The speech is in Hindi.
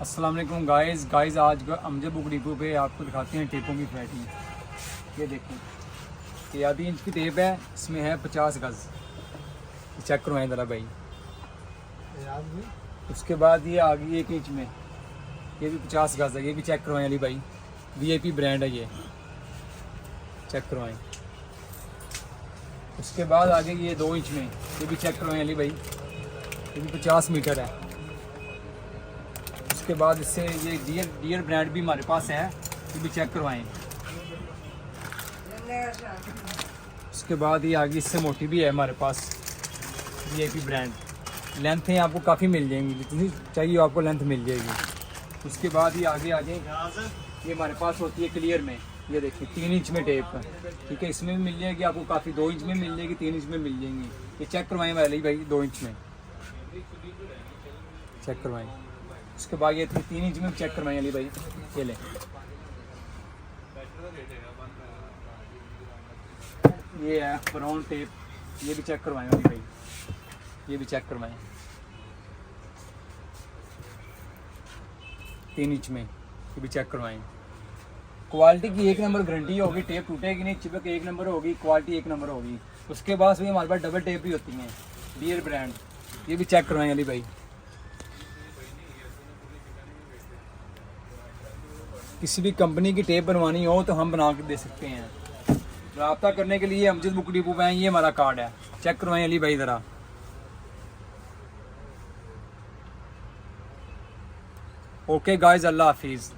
अस्सलाम वालेकुम गाइस आज अमजद बुक डिपो पे आपको दिखाते हैं टेपों की वैरायटी। ये देखो ये आधी इंच की टेप है, इसमें है 50 गज़। चेक करवाएं ज़रा भाई। उसके बाद ये आ गई 1 इंच में, ये भी 50 गज़ है, ये भी चेक करवाएं अली भाई। VIP ब्रांड है ये, चेक करवाएं। उसके बाद आ गई ये 2 इंच में, ये भी चेक करवाएं अली भाई, ये भी 50 मीटर है। उसके बाद इससे ये डियर ब्रांड भी हमारे पास है, ये भी चेक करवाएं। उसके बाद ये आगे इससे मोटी भी है हमारे पास, VIP ब्रांड। लेंथ है आपको काफ़ी मिल जाएंगी, जितनी चाहिए आपको लेंथ मिल जाएगी। उसके बाद ये आगे ये हमारे पास होती है क्लियर में, ये देखिए 3 इंच में टेप, ठीक है। इसमें भी मिल जाएगी आपको काफ़ी, 2 इंच में मिल जाएगी, 3 इंच में मिल जाएंगी। ये चेक करवाएं वाली भाई, 2 इंच में चेक करवाएं। उसके बाद ये 3 इंच में चेक करवाएं अली भाई, ये ले। ये है ब्राउन टेप, ये भी चेक करवाएं अली भाई, ये भी चेक करवाएं 3 इंच में, ये भी चेक करवाएं। क्वालिटी की 1 नंबर गारंटी होगी, टेप टूटेगी नहीं, चिपक 1 नंबर होगी, क्वालिटी 1 नंबर होगी। उसके बाद भी हमारे पास डबल टेप भी होती हैं, डियर ब्रांड, ये भी चेक करवाएं अली भाई। किसी भी कंपनी की टेप बनवानी हो तो हम बना के दे सकते हैं। रब्ता करने के लिए अमजद बुक डिपो पे ये हमारा कार्ड है, चेक करवाएं अली भाई ज़रा। ओके गाइस, अल्लाह हाफिज़।